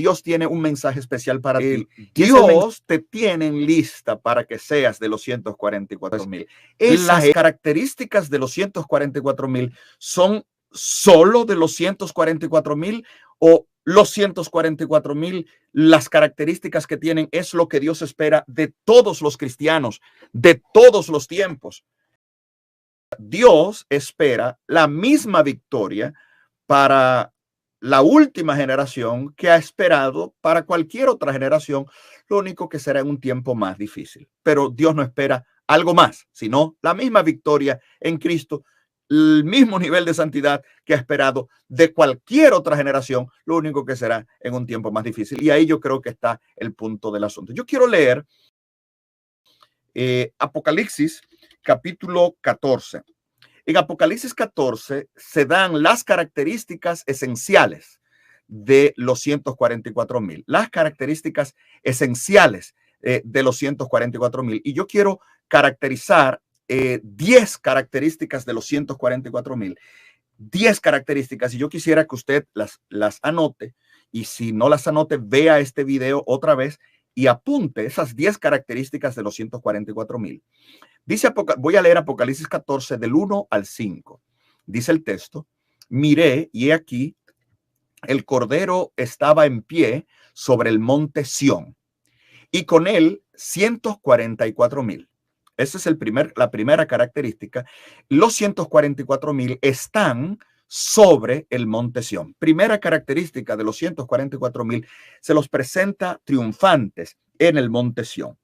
Dios tiene un mensaje especial para ti. Dios te tiene lista para que seas de los 144,000. Las características de los 144,000 son solo de los 144,000 o los 144,000, las características que tienen es lo que Dios espera de todos los cristianos, de todos los tiempos. Dios espera la misma victoria para la última generación que ha esperado para cualquier otra generación, lo único que será en un tiempo más difícil. Pero Dios no espera algo más, sino la misma victoria en Cristo, el mismo nivel de santidad que ha esperado de cualquier otra generación, lo único que será en un tiempo más difícil. Y ahí yo creo que está el punto del asunto. Yo quiero leer Apocalipsis capítulo 14. En Apocalipsis 14 se dan las características esenciales de los 144,000, las características esenciales de los 144,000. Y yo quiero caracterizar 10 características de los 144,000, 10 características. Y yo quisiera que usted las anote. Y si no las anote, vea este video otra vez y apunte esas 10 características de los 144,000. Dice, voy a leer Apocalipsis 14 del 1 al 5. Dice el texto: miré y he aquí el Cordero estaba en pie sobre el monte Sión y con él 144,000. Esa es la primera característica. Los 144,000 están sobre el monte Sión. Primera característica de los 144,000, se los presenta triunfantes en el monte Sión.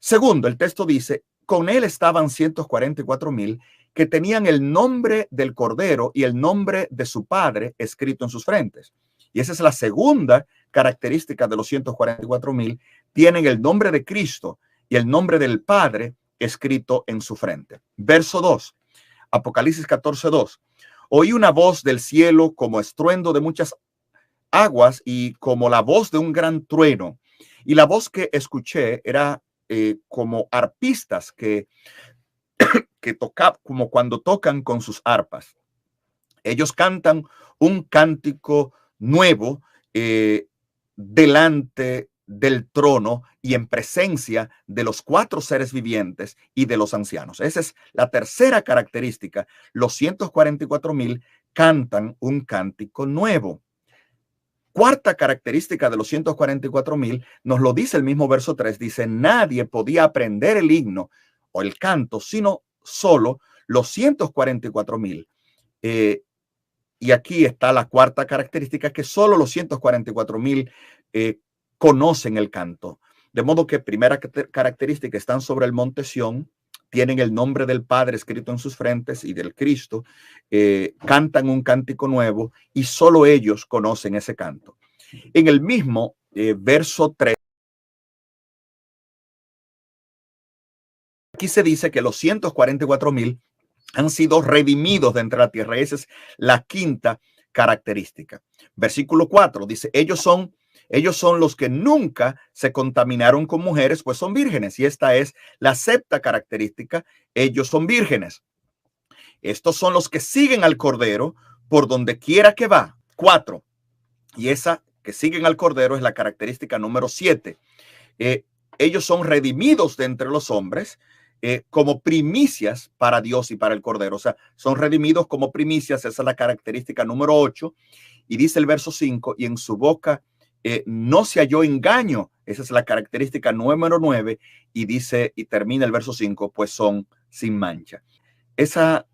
Segundo, el texto dice: con él estaban 144,000 que tenían el nombre del Cordero y el nombre de su Padre escrito en sus frentes. Y esa es la segunda característica de los 144,000. Tienen el nombre de Cristo y el nombre del Padre escrito en su frente. Verso 2, Apocalipsis 14:2. Oí una voz del cielo como estruendo de muchas aguas y como la voz de un gran trueno. Y la voz que escuché era como arpistas que tocan, como cuando tocan con sus arpas. Ellos cantan un cántico nuevo delante del trono y en presencia de los 4 seres vivientes y de los ancianos. Esa es la tercera característica. Los 144,000 cantan un cántico nuevo. Cuarta característica de los 144,000 nos lo dice el mismo verso 3. Dice: nadie podía aprender el himno o el canto, sino solo los 144,000. Y aquí está la cuarta característica, que solo los 144,000 conocen el canto. De modo que primera característica, están sobre el monte Sión, tienen el nombre del Padre escrito en sus frentes y del Cristo, cantan un cántico nuevo y solo ellos conocen ese canto. En el mismo verso 3, aquí se dice que los 144,000 han sido redimidos de entre la tierra. Esa es la quinta característica. Versículo 4 dice: ellos son los que nunca se contaminaron con mujeres, pues son vírgenes. Y esta es la sexta característica: ellos son vírgenes. Estos son los que siguen al Cordero por donde quiera que va. 4. Y esa que siguen al Cordero es la característica número 7. Ellos son redimidos de entre los hombres como primicias para Dios y para el Cordero. O sea, son redimidos como primicias. Esa es la característica número 8. Y dice el verso 5: y en su boca no se halló engaño. Esa es la característica número 9. Y dice, y termina el verso 5, pues son sin mancha. Esa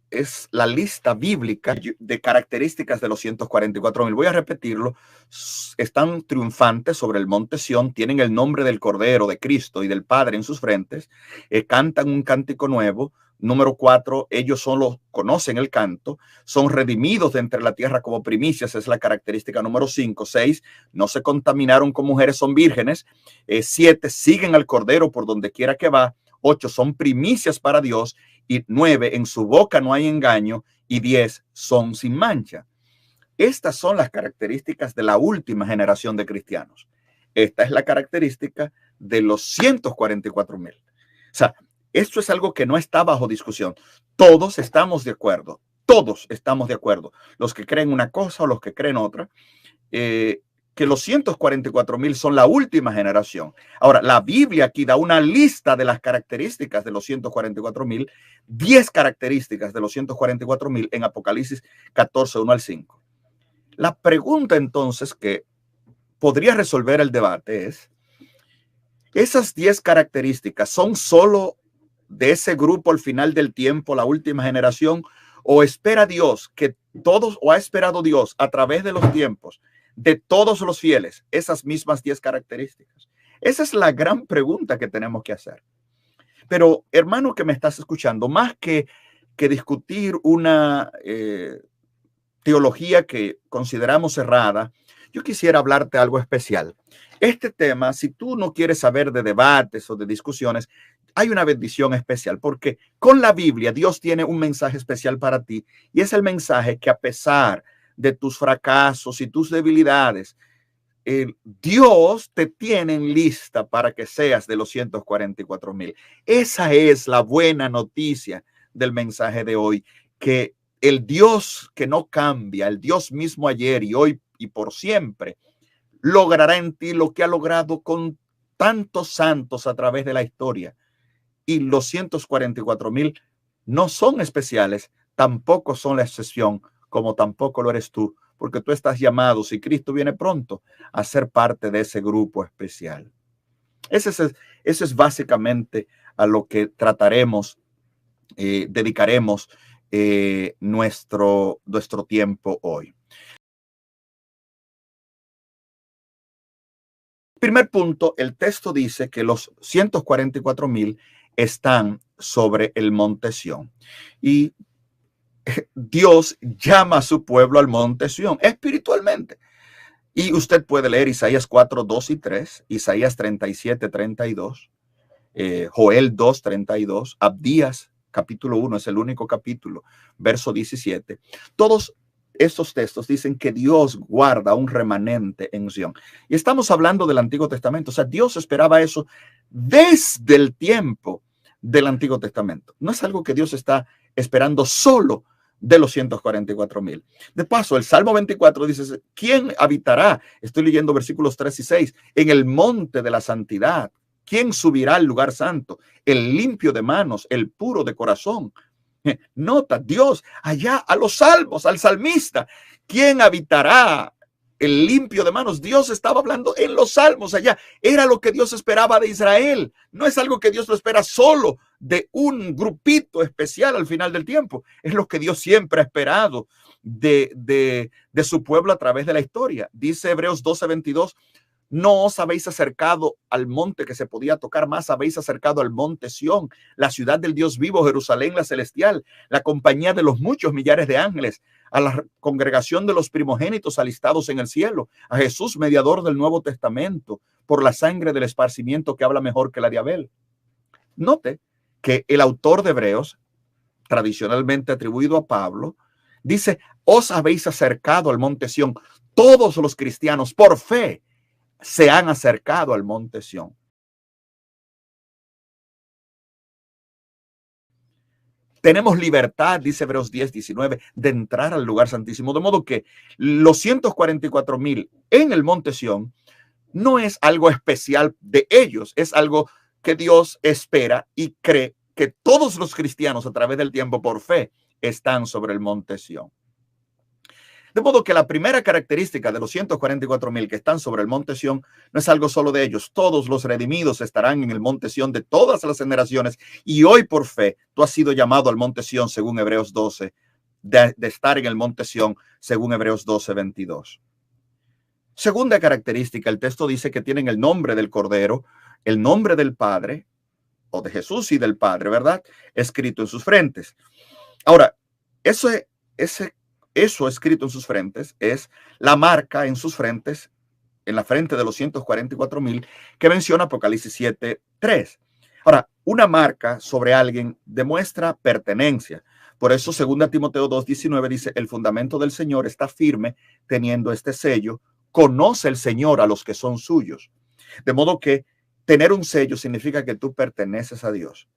es la lista bíblica de características de los 144,000. Voy a repetirlo. Están triunfantes sobre el monte Sión, tienen el nombre del Cordero, de Cristo y del Padre en sus frentes, cantan un cántico nuevo. Número 4, ellos solo conocen el canto, son redimidos de entre la tierra como primicias, es la característica número 5. 6, no se contaminaron con mujeres, son vírgenes. 7, siguen al Cordero por donde quiera que va. 8, son primicias para Dios. Y 9, en su boca no hay engaño. Y 10, son sin mancha. Estas son las características de la última generación de cristianos. Esta es la característica de los 144,000. O sea, esto es algo que no está bajo discusión. Todos estamos de acuerdo. Todos estamos de acuerdo. Los que creen una cosa o los que creen otra. que los 144,000 son la última generación. Ahora, la Biblia aquí da una lista de las características de los 144,000, 10 características de los 144,000 en Apocalipsis 14, 1 al 5. La pregunta entonces que podría resolver el debate es, ¿esas 10 características son solo de ese grupo al final del tiempo, la última generación, o espera Dios que todos, o ha esperado Dios a través de los tiempos de todos los fieles esas mismas 10 características? Esa es la gran pregunta que tenemos que hacer. Pero, hermano que me estás escuchando, más que discutir una teología que consideramos errada, yo quisiera hablarte algo especial. Este tema, si tú no quieres saber de debates o de discusiones, hay una bendición especial, porque con la Biblia Dios tiene un mensaje especial para ti, y es el mensaje que, a pesar de tus fracasos y tus debilidades, Dios te tiene en lista para que seas de los 144,000. Esa es la buena noticia del mensaje de hoy, que el Dios que no cambia, el Dios mismo ayer y hoy y por siempre, logrará en ti lo que ha logrado con tantos santos a través de la historia. Y los 144,000 no son especiales, tampoco son la excepción, como tampoco lo eres tú, porque tú estás llamado, si Cristo viene pronto, a ser parte de ese grupo especial. Eso es básicamente a lo que trataremos, dedicaremos nuestro tiempo hoy. Primer punto, el texto dice que los 144,000 están sobre el monte Sión. Y Dios llama a su pueblo al monte Sión espiritualmente. Y usted puede leer Isaías 4, 2 y 3, Isaías 37, 32, Joel 2, 32, Abdías capítulo 1, es el único capítulo, verso 17. Todos estos textos dicen que Dios guarda un remanente en Sión. Y estamos hablando del Antiguo Testamento. O sea, Dios esperaba eso desde el tiempo del Antiguo Testamento. No es algo que Dios está esperando solo de los 144,000. De paso, el Salmo 24 dice, ¿quién habitará? Estoy leyendo versículos 3 y 6. En el monte de la santidad. ¿Quién subirá al lugar santo? El limpio de manos, el puro de corazón. Nota, Dios allá a los salmos, al salmista. ¿Quién habitará? El limpio de manos. Dios estaba hablando en los salmos allá. Era lo que Dios esperaba de Israel. No es algo que Dios lo espera solo de un grupito especial al final del tiempo. Es lo que Dios siempre ha esperado de su pueblo a través de la historia. Dice Hebreos 12:22. No os habéis acercado al monte que se podía tocar, más habéis acercado al monte Sión, la ciudad del Dios vivo, Jerusalén la celestial, la compañía de los muchos millares de ángeles, a la congregación de los primogénitos alistados en el cielo, a Jesús, mediador del Nuevo Testamento, por la sangre del esparcimiento que habla mejor que la de Abel. Note que el autor de Hebreos, tradicionalmente atribuido a Pablo, dice, os habéis acercado al monte Sión. Todos los cristianos, por fe, se han acercado al monte Sión. Tenemos libertad, dice Hebreos 10:19, de entrar al lugar santísimo. De modo que los 144,000 en el monte Sión no es algo especial de ellos, es algo que Dios espera y cree que todos los cristianos a través del tiempo por fe están sobre el monte Sión. De modo que la primera característica de los 144,000 que están sobre el monte Sión no es algo solo de ellos. Todos los redimidos estarán en el monte Sión de todas las generaciones. Y hoy por fe, tú has sido llamado al monte Sión según Hebreos 12, de estar en el monte Sión según Hebreos 12:22. Segunda característica, el texto dice que tienen el nombre del Cordero, el nombre del Padre, o de Jesús y del Padre, ¿verdad? Escrito en sus frentes. Ahora, eso escrito en sus frentes es la marca en sus frentes, en la frente de los 144,000 que menciona Apocalipsis 7:3. Ahora, una marca sobre alguien demuestra pertenencia. Por eso 2 Timoteo 2:19 dice, el fundamento del Señor está firme teniendo este sello. Conoce el Señor a los que son suyos. De modo que tener un sello significa que tú perteneces a Dios.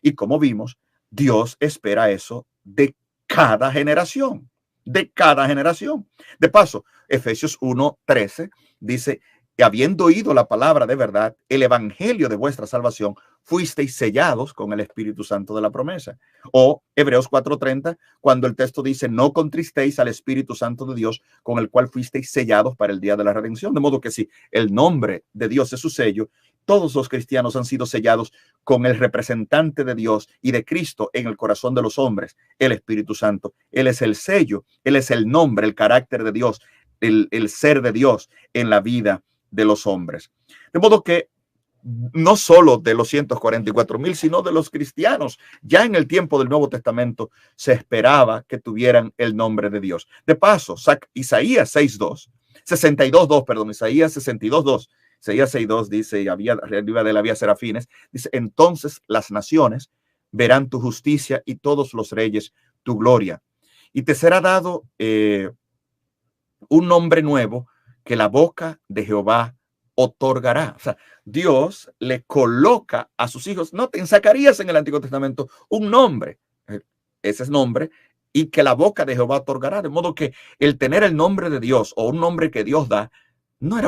Y como vimos, Dios espera eso de cada generación. de cada generación. De paso, Efesios 1:13 dice, habiendo oído la palabra de verdad, el evangelio de vuestra salvación, fuisteis sellados con el Espíritu Santo de la promesa. O Hebreos 4:30, cuando el texto dice, no contristéis al Espíritu Santo de Dios, con el cual fuisteis sellados para el día de la redención. De modo que si el nombre de Dios es su sello, todos los cristianos han sido sellados con el representante de Dios y de Cristo en el corazón de los hombres, el Espíritu Santo. Él es el sello, Él es el nombre, el carácter de Dios, el ser de Dios en la vida de los hombres. De modo que no solo de los 144,000, sino de los cristianos, ya en el tiempo del Nuevo Testamento se esperaba que tuvieran el nombre de Dios. De paso, Isaías 6:2, Isaías 62:2, Isaías 6:2 dice, y arriba de él había serafines, dice, entonces las naciones verán tu justicia y todos los reyes tu gloria. Y te será dado un nombre nuevo que la boca de Jehová otorgará. O sea, Dios le coloca a sus hijos, no, en Zacarías en el Antiguo Testamento, un nombre, ese es nombre, y que la boca de Jehová otorgará. De modo que el tener el nombre de Dios o un nombre que Dios da, no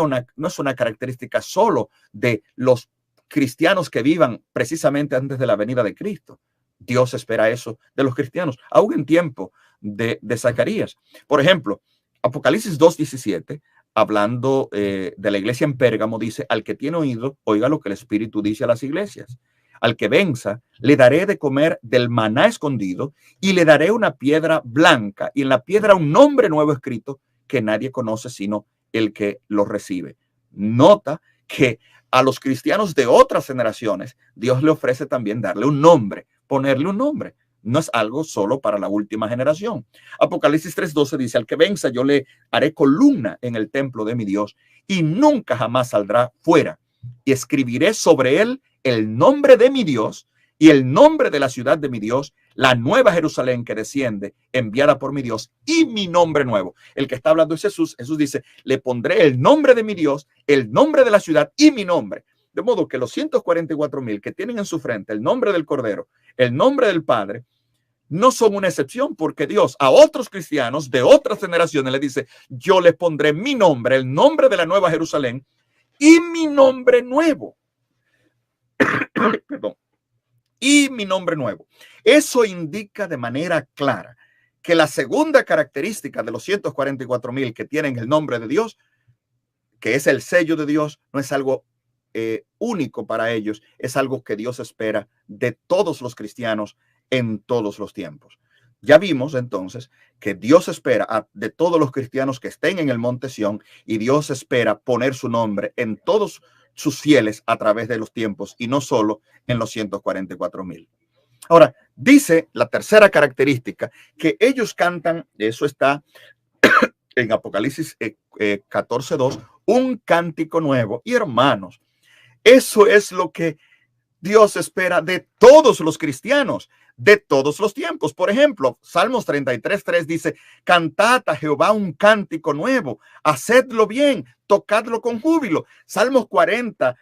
es una característica solo de los cristianos que vivan precisamente antes de la venida de Cristo. Dios espera eso de los cristianos, aún en tiempo de Zacarías. Por ejemplo, Apocalipsis 2:17, hablando de la iglesia en Pérgamo, dice, al que tiene oído, oiga lo que el Espíritu dice a las iglesias. Al que venza, le daré de comer del maná escondido y le daré una piedra blanca y en la piedra un nombre nuevo escrito que nadie conoce sino el que lo recibe. Nota que a los cristianos de otras generaciones, Dios le ofrece también darle un nombre, ponerle un nombre. No es algo solo para la última generación. Apocalipsis 3:12 dice, al que venza yo le haré columna en el templo de mi Dios y nunca jamás saldrá fuera. Y escribiré sobre él el nombre de mi Dios y el nombre de la ciudad de mi Dios, la nueva Jerusalén que desciende, enviada por mi Dios, y mi nombre nuevo. El que está hablando es Jesús. Jesús dice, le pondré el nombre de mi Dios, el nombre de la ciudad y mi nombre. De modo que los 144,000 que tienen en su frente el nombre del Cordero, el nombre del Padre, no son una excepción, porque Dios a otros cristianos de otras generaciones le dice, yo les pondré mi nombre, el nombre de la nueva Jerusalén y mi nombre nuevo. Perdón. Y mi nombre nuevo. Eso indica de manera clara que la segunda característica de los 144,000 que tienen el nombre de Dios, que es el sello de Dios, no es algo único para ellos, es algo que Dios espera de todos los cristianos en todos los tiempos. Ya vimos entonces que Dios espera de todos los cristianos que estén en el monte Sión, y Dios espera poner su nombre en todos sus fieles a través de los tiempos y no solo en los 144,000. Ahora, dice la tercera característica que ellos cantan, eso está en Apocalipsis 14:2, un cántico nuevo. Y hermanos, eso es lo que Dios espera de todos los cristianos, de todos los tiempos. Por ejemplo, Salmos 33:3 dice, cantad a Jehová un cántico nuevo, hacedlo bien, tocadlo con júbilo. Salmos 40,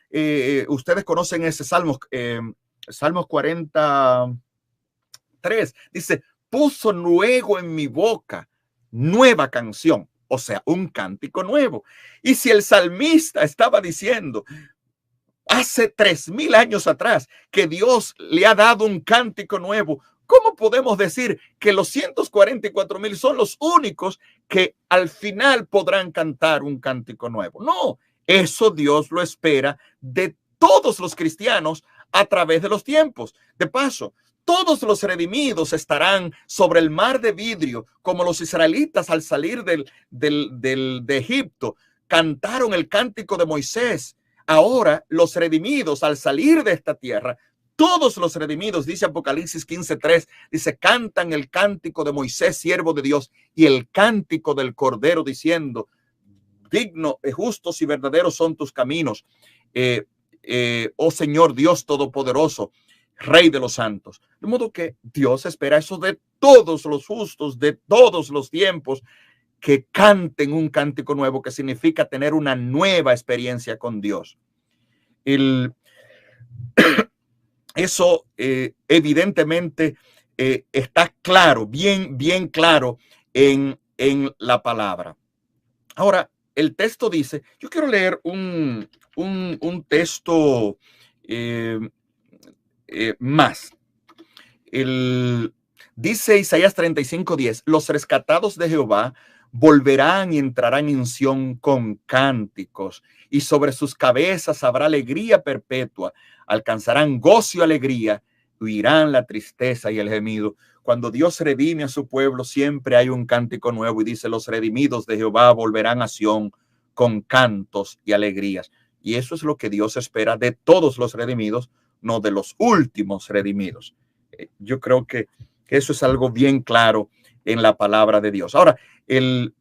ustedes conocen ese Salmos 43, dice, puso luego en mi boca nueva canción, o sea, un cántico nuevo. Y si el salmista estaba diciendo hace 3,000 años atrás que Dios le ha dado un cántico nuevo, ¿cómo podemos decir que los 144,000 son los únicos que al final podrán cantar un cántico nuevo? No, eso Dios lo espera de todos los cristianos a través de los tiempos. De paso, todos los redimidos estarán sobre el mar de vidrio, como los israelitas al salir de Egipto cantaron el cántico de Moisés. Ahora los redimidos al salir de esta tierra, todos los redimidos, dice Apocalipsis 15:3, dice, cantan el cántico de Moisés, siervo de Dios, y el cántico del Cordero, diciendo, digno, justos y verdaderos son tus caminos, oh Señor Dios Todopoderoso, Rey de los santos. De modo que Dios espera eso de todos los justos, de todos los tiempos, que canten un cántico nuevo, que significa tener una nueva experiencia con Dios. Eso evidentemente está claro, bien claro en en la palabra. Ahora, el texto dice, yo quiero leer un texto más. Dice Isaías 35:10, los rescatados de Jehová volverán y entrarán en Sión con cánticos, y sobre sus cabezas habrá alegría perpetua, alcanzarán gozo y alegría, huirán la tristeza y el gemido. Cuando Dios redime a su pueblo, siempre hay un cántico nuevo, y dice, los redimidos de Jehová volverán a Sión con cantos y alegrías. Y eso es lo que Dios espera de todos los redimidos, no de los últimos redimidos. Yo creo que eso es algo bien claro en la palabra de Dios. Ahora, el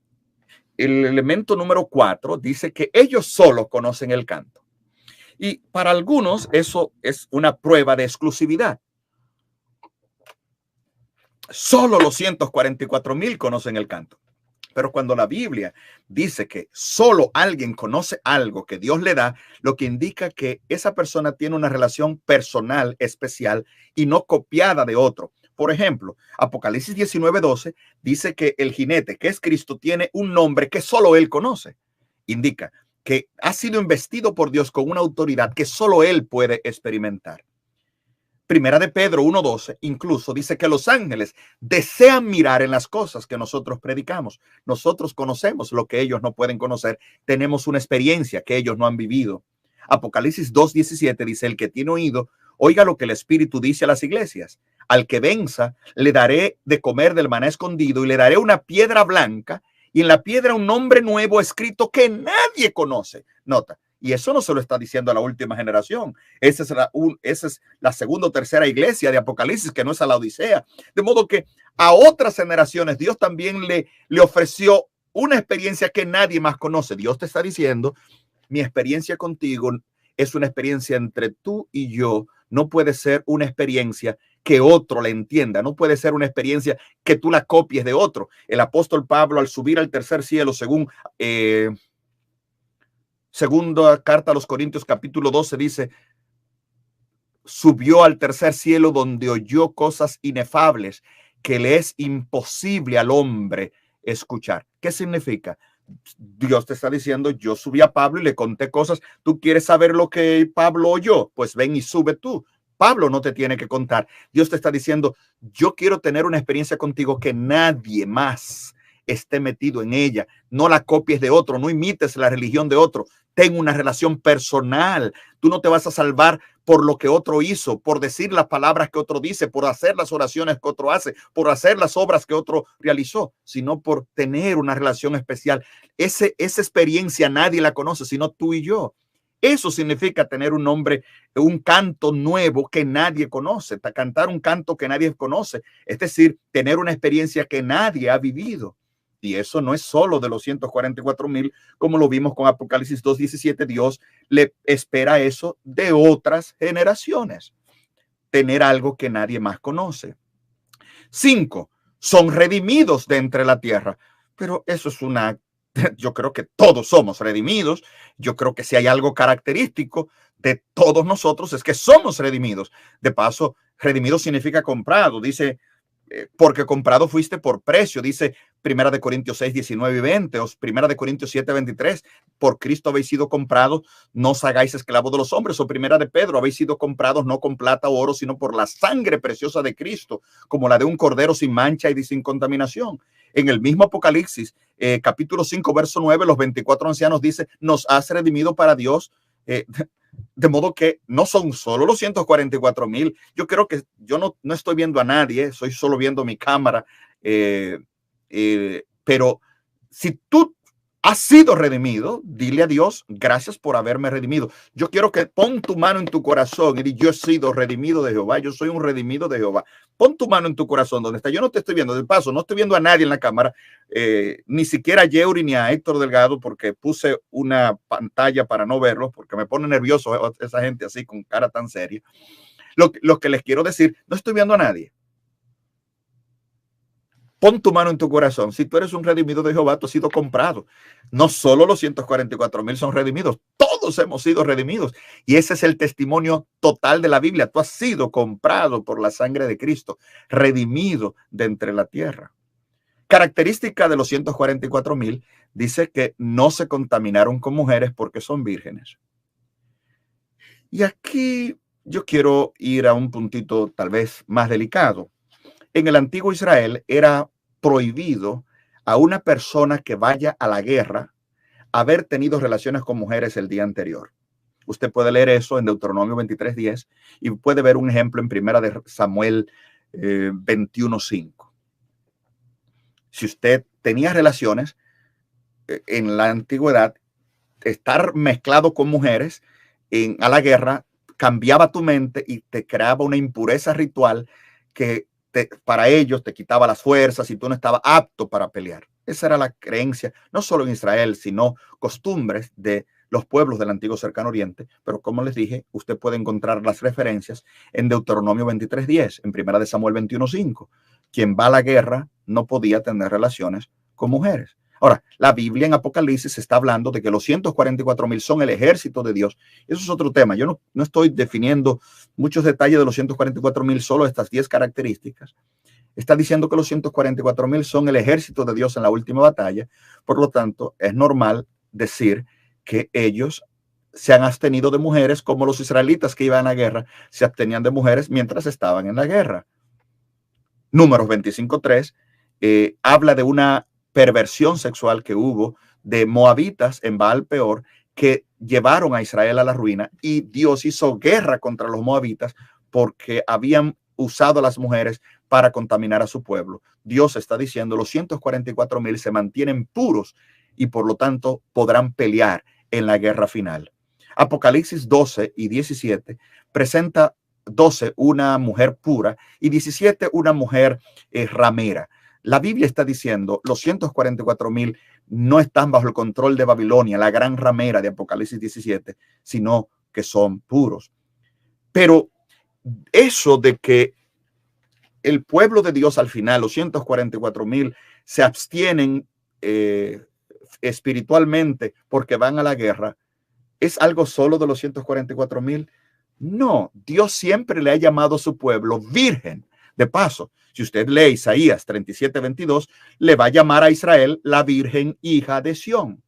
elemento número 4 dice que ellos solo conocen el canto. Y para algunos eso es una prueba de exclusividad. Solo los 144,000 conocen el canto. Pero cuando la Biblia dice que solo alguien conoce algo que Dios le da, lo que indica que esa persona tiene una relación personal especial y no copiada de otro. Por ejemplo, Apocalipsis 19:12 dice que el jinete, que es Cristo, tiene un nombre que solo él conoce. Indica que ha sido investido por Dios con una autoridad que solo él puede experimentar. Primera de Pedro 1:12 incluso dice que los ángeles desean mirar en las cosas que nosotros predicamos. Nosotros conocemos lo que ellos no pueden conocer. Tenemos una experiencia que ellos no han vivido. Apocalipsis 2:17 dice, el que tiene oído, oiga lo que el Espíritu dice a las iglesias. Al que venza, le daré de comer del maná escondido y le daré una piedra blanca y en la piedra un nombre nuevo escrito que nadie conoce. Nota. Y eso no se lo está diciendo a la última generación. Esa es la segunda o tercera iglesia de Apocalipsis, que no es a la Odisea. De modo que a otras generaciones Dios también le ofreció una experiencia que nadie más conoce. Dios te está diciendo, mi experiencia contigo es una experiencia entre tú y yo. No puede ser una experiencia que otro la entienda. No puede ser una experiencia que tú la copies de otro. El apóstol Pablo, al subir al tercer cielo, según segunda carta a los Corintios capítulo 12 dice, subió al tercer cielo donde oyó cosas inefables que le es imposible al hombre escuchar. ¿Qué significa? Dios te está diciendo, yo subí a Pablo y le conté cosas. ¿Tú quieres saber lo que Pablo oyó? Pues ven y sube tú. Pablo no te tiene que contar. Dios te está diciendo, yo quiero tener una experiencia contigo que nadie más esté metido en ella. No la copies de otro, no imites la religión de otro. Ten una relación personal. Tú no te vas a salvar por lo que otro hizo, por decir las palabras que otro dice, por hacer las oraciones que otro hace, por hacer las obras que otro realizó, sino por tener una relación especial. Esa experiencia nadie la conoce, sino tú y yo. Eso significa tener un nombre, un canto nuevo que nadie conoce, cantar un canto que nadie conoce, es decir, tener una experiencia que nadie ha vivido. Y eso no es solo de los 144,000, como lo vimos con Apocalipsis 2:17. Dios le espera eso de otras generaciones. Tener algo que nadie más conoce. 5. Son redimidos de entre la tierra. Pero eso es yo creo que todos somos redimidos. Yo creo que si hay algo característico de todos nosotros es que somos redimidos. De paso, redimido significa comprado. Dice, porque comprado fuiste por precio, dice Primera de Corintios 6:19 y 20, o Primera de Corintios 7:23, por Cristo habéis sido comprados, no os hagáis esclavos de los hombres, o Primera de Pedro, habéis sido comprados no con plata o oro, sino por la sangre preciosa de Cristo, como la de un cordero sin mancha y sin contaminación. En el mismo Apocalipsis, capítulo 5, verso 9, los 24 ancianos dice, nos has redimido para Dios, de modo que no son solo los 144,000. Yo creo que yo no estoy viendo a nadie, estoy solo viendo mi cámara. Pero si tú has sido redimido, dile a Dios, gracias por haberme redimido. Yo quiero que pon tu mano en tu corazón y di, yo he sido redimido de Jehová, yo soy un redimido de Jehová. Pon tu mano en tu corazón donde está. Yo no te estoy viendo, de paso, no estoy viendo a nadie en la cámara, ni siquiera a Yeuri ni a Héctor Delgado, porque puse una pantalla para no verlos, porque me pone nervioso esa gente así con cara tan seria. Lo que les quiero decir, no estoy viendo a nadie. Pon tu mano en tu corazón. Si tú eres un redimido de Jehová, tú has sido comprado. No solo los 144,000 son redimidos, todos hemos sido redimidos. Y ese es el testimonio total de la Biblia. Tú has sido comprado por la sangre de Cristo, redimido de entre la tierra. Característica de los 144,000, dice que no se contaminaron con mujeres porque son vírgenes. Y aquí yo quiero ir a un puntito tal vez más delicado. En el antiguo Israel era prohibido a una persona que vaya a la guerra haber tenido relaciones con mujeres el día anterior. Usted puede leer eso en Deuteronomio 23:10 y puede ver un ejemplo en Primera de Samuel 21:5. Si usted tenía relaciones en la antigüedad, estar mezclado con mujeres a la guerra cambiaba tu mente y te creaba una impureza ritual que para ellos te quitaba las fuerzas y tú no estabas apto para pelear. Esa era la creencia, no solo en Israel, sino costumbres de los pueblos del antiguo Cercano Oriente. Pero como les dije, usted puede encontrar las referencias en Deuteronomio 23:10, en Primera de Samuel 21:5. Quien va a la guerra no podía tener relaciones con mujeres. Ahora, la Biblia en Apocalipsis está hablando de que los 144,000 son el ejército de Dios. Eso es otro tema. Yo no estoy definiendo muchos detalles de los 144,000, solo estas 10 características. Está diciendo que los 144,000 son el ejército de Dios en la última batalla. Por lo tanto, es normal decir que ellos se han abstenido de mujeres como los israelitas que iban a la guerra se abstenían de mujeres mientras estaban en la guerra. Números 25:3 habla de una perversión sexual que hubo de moabitas en Baal Peor que llevaron a Israel a la ruina, y Dios hizo guerra contra los moabitas porque habían usado a las mujeres para contaminar a su pueblo. Dios está diciendo los 144,000 se mantienen puros y por lo tanto podrán pelear en la guerra final. Apocalipsis 12:17 presenta 12 una mujer pura y 17 una mujer ramera. La Biblia está diciendo los 144,000 no están bajo el control de Babilonia, la gran ramera de Apocalipsis 17, sino que son puros. Pero eso de que el pueblo de Dios al final, los 144,000, se abstienen espiritualmente porque van a la guerra, ¿es algo solo de los 144,000? No, Dios siempre le ha llamado a su pueblo virgen. De paso, si usted lee Isaías 37:22, le va a llamar a Israel la virgen hija de Sión.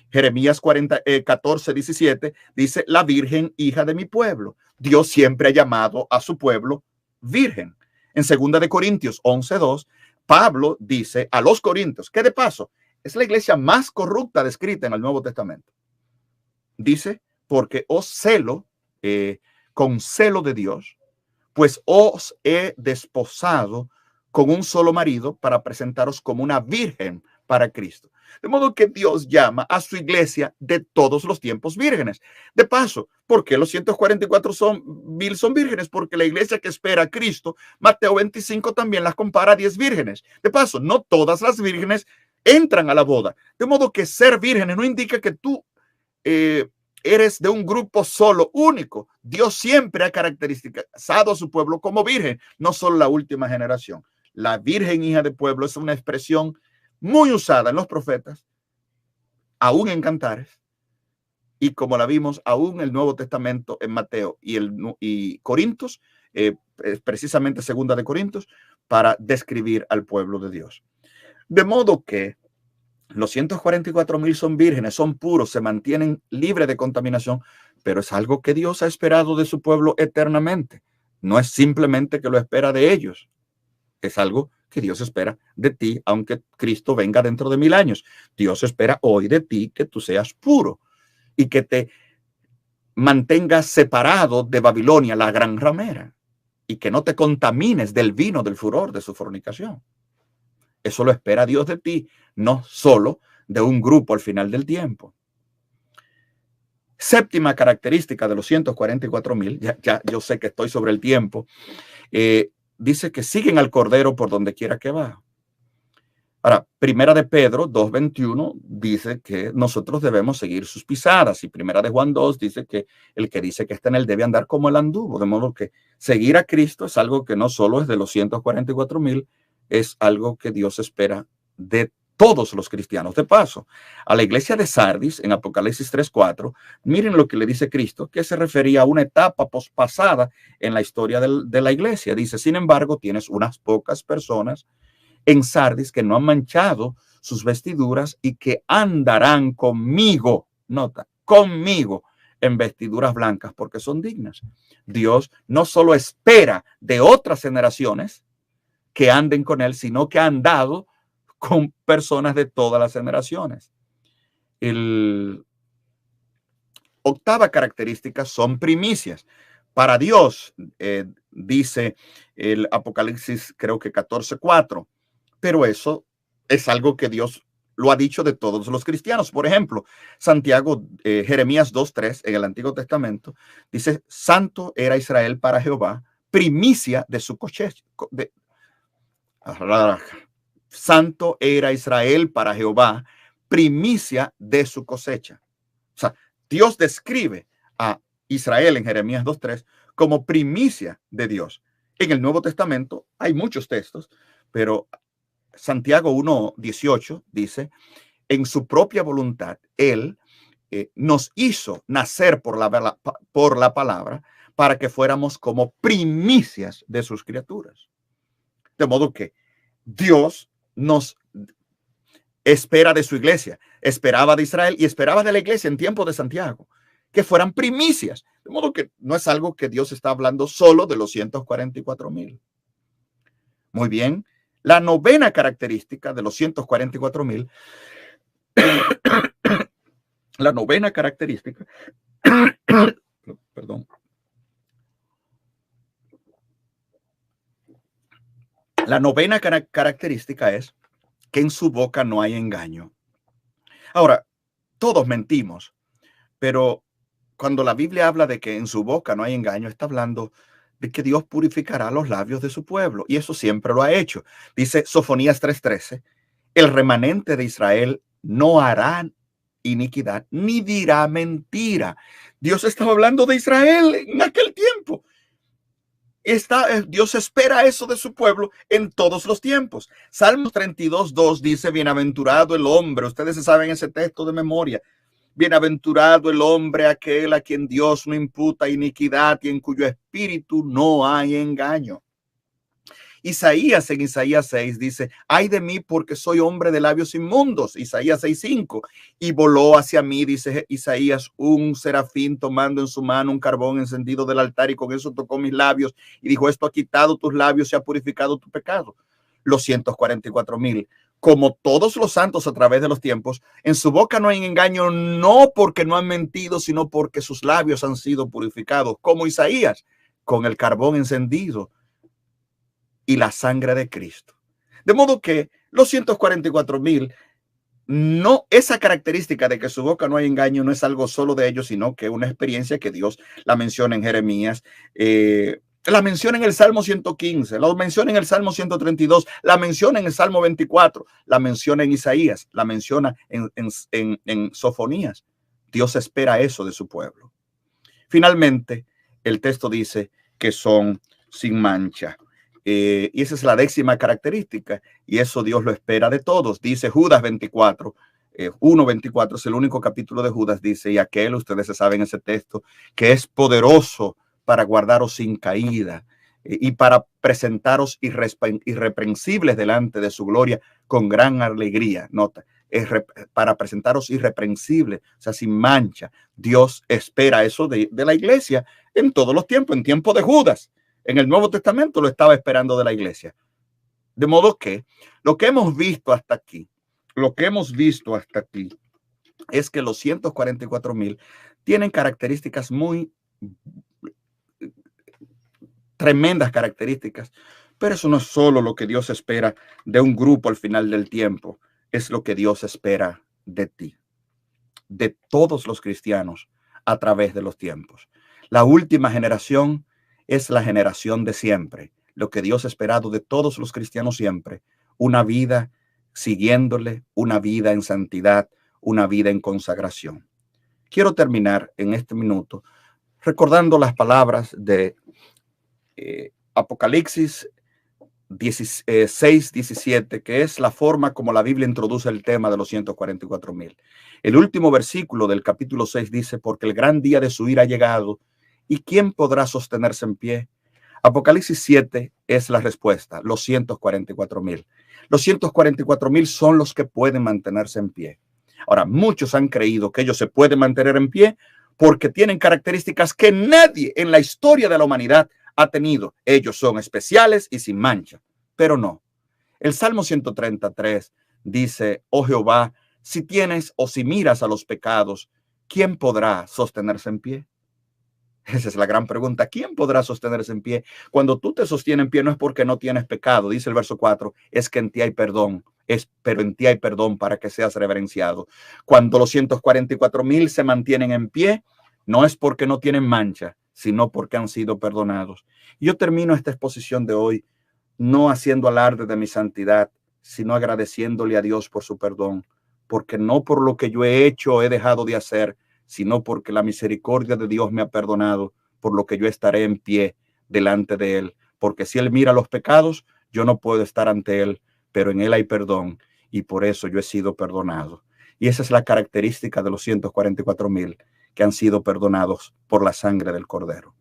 Jeremías 14:17 dice la virgen hija de mi pueblo. Dios siempre ha llamado a su pueblo virgen. En 2 Corintios 11:2, Pablo dice a los corintios, que de paso es la iglesia más corrupta descrita en el Nuevo Testamento. Dice, porque os celo con celo de Dios, pues os he desposado con un solo marido para presentaros como una virgen para Cristo. De modo que Dios llama a su iglesia de todos los tiempos vírgenes. De paso, ¿por qué los 144,000 son vírgenes? Porque la iglesia que espera a Cristo, Mateo 25 también las compara a 10 vírgenes. De paso, no todas las vírgenes entran a la boda. De modo que ser vírgenes no indica que tú eres de un grupo solo, único. Dios siempre ha caracterizado a su pueblo como virgen, no solo la última generación. La virgen hija de pueblo es una expresión muy usada en los profetas, aún en Cantares, y como la vimos aún en el Nuevo Testamento en Mateo y Corintios, precisamente 2 Corintios, para describir al pueblo de Dios. De modo que los 144,000 son vírgenes, son puros, se mantienen libres de contaminación, pero es algo que Dios ha esperado de su pueblo eternamente. No es simplemente que lo espera de ellos, es algo que Dios espera de ti, aunque Cristo venga dentro de 1000 años. Dios espera hoy de ti que tú seas puro y que te mantengas separado de Babilonia, la gran ramera, y que no te contamines del vino del furor de su fornicación. Eso lo espera Dios de ti, no solo de un grupo al final del tiempo. Séptima característica de los 144,000, ya yo sé que estoy sobre el tiempo, dice que siguen al Cordero por donde quiera que va. Ahora, Primera de Pedro 2:21 dice que nosotros debemos seguir sus pisadas, y Primera de Juan 2 dice que el que dice que está en él debe andar como él anduvo, de modo que seguir a Cristo es algo que no solo es de los 144,000, es algo que Dios espera de todos los cristianos. De paso, a la iglesia de Sardis, en Apocalipsis 3:4, miren lo que le dice Cristo, que se refería a una etapa pospasada en la historia de la iglesia. Dice, sin embargo, tienes unas pocas personas en Sardis que no han manchado sus vestiduras y que andarán conmigo, nota, conmigo en vestiduras blancas porque son dignas. Dios no solo espera de otras generaciones que anden con él, sino que ha andado con personas de todas las generaciones. El octava característica son primicias. Para Dios, dice el Apocalipsis, creo que 14:4, pero eso es algo que Dios lo ha dicho de todos los cristianos. Por ejemplo, Santiago, Jeremías 2:3 en el Antiguo Testamento dice: santo era Israel para Jehová, primicia de su cosecha. Santo era Israel para Jehová, primicia de su cosecha. O sea, Dios describe a Israel en Jeremías 2:3 como primicia de Dios. En el Nuevo Testamento hay muchos textos, pero Santiago 1:18 dice: en su propia voluntad, Él nos hizo nacer por la palabra para que fuéramos como primicias de sus criaturas. De modo que Dios nos espera de su iglesia, esperaba de Israel y esperaba de la iglesia en tiempo de Santiago, que fueran primicias. De modo que no es algo que Dios está hablando solo de los 144,000. Muy bien. La novena característica de los 144,000, la novena característica, perdón, la novena característica es que en su boca no hay engaño. Ahora, todos mentimos, pero cuando la Biblia habla de que en su boca no hay engaño, está hablando de que Dios purificará los labios de su pueblo, y eso siempre lo ha hecho. Dice Sofonías 3:13, el remanente de Israel no hará iniquidad ni dirá mentira. Dios estaba hablando de Israel en aquel tiempo. Dios espera eso de su pueblo en todos los tiempos. Salmos 32:2 dice: bienaventurado el hombre, ustedes se saben ese texto de memoria, bienaventurado el hombre aquel a quien Dios no imputa iniquidad y en cuyo espíritu no hay engaño. Isaías en Isaías 6 dice: ay de mí porque soy hombre de labios inmundos. Isaías 6:5, y voló hacia mí, dice Isaías, un serafín tomando en su mano un carbón encendido del altar, y con eso tocó mis labios y dijo: esto ha quitado tus labios y ha purificado tu pecado. Los 144,000, como todos los santos a través de los tiempos, en su boca no hay engaño, no porque no han mentido, sino porque sus labios han sido purificados, como Isaías, con el carbón encendido y la sangre de Cristo. De modo que los 144,000, no, esa característica de que su boca no hay engaño no es algo solo de ellos, sino que una experiencia que Dios la menciona en Jeremías, la menciona en el Salmo 115, la menciona en el Salmo 132, la menciona en el Salmo 24, la menciona en Isaías, la menciona en Sofonías. Dios espera eso de su pueblo. Finalmente, el texto dice que son sin mancha. Y esa es la 10ª característica, y eso Dios lo espera de todos. Dice Judas 24, 1:24 es el único capítulo de Judas, dice: y aquel, ustedes se saben ese texto, que es poderoso para guardaros sin caída y para presentaros irreprensibles delante de su gloria con gran alegría. Nota, para presentaros irreprensibles, o sea, sin mancha. Dios espera eso de la iglesia en todos los tiempos. En tiempo de Judas, en el Nuevo Testamento, lo estaba esperando de la iglesia. De modo que lo que hemos visto hasta aquí, es que los 144,000 tienen características muy tremendas características, pero eso no es solo lo que Dios espera de un grupo al final del tiempo, es lo que Dios espera de ti, de todos los cristianos a través de los tiempos. La última generación es la generación de siempre, lo que Dios ha esperado de todos los cristianos siempre: una vida siguiéndole, una vida en santidad, una vida en consagración. Quiero terminar en este minuto recordando las palabras de Apocalipsis 6:17, que es la forma como la Biblia introduce el tema de los 144,000. El último versículo del capítulo 6 dice: porque el gran día de su ira ha llegado, ¿y quién podrá sostenerse en pie? Apocalipsis 7 es la respuesta, los 144,000. Los 144,000 son los que pueden mantenerse en pie. Ahora, muchos han creído que ellos se pueden mantener en pie porque tienen características que nadie en la historia de la humanidad ha tenido. Ellos son especiales y sin mancha, pero no. El Salmo 133 dice, oh Jehová, si tienes o si miras a los pecados, ¿quién podrá sostenerse en pie? Esa es la gran pregunta. ¿Quién podrá sostenerse en pie? Cuando tú te sostienes en pie no es porque no tienes pecado, dice el verso 4, es que en ti hay perdón. Pero en ti hay perdón para que seas reverenciado. Cuando los 144,000 se mantienen en pie, no es porque no tienen mancha, sino porque han sido perdonados. Yo termino esta exposición de hoy no haciendo alarde de mi santidad, sino agradeciéndole a Dios por su perdón, porque no por lo que yo he hecho o he dejado de hacer, sino porque la misericordia de Dios me ha perdonado, por lo que yo estaré en pie delante de Él. Porque si Él mira los pecados, yo no puedo estar ante Él, pero en Él hay perdón y por eso yo he sido perdonado. Y esa es la característica de los 144,000 que han sido perdonados por la sangre del Cordero.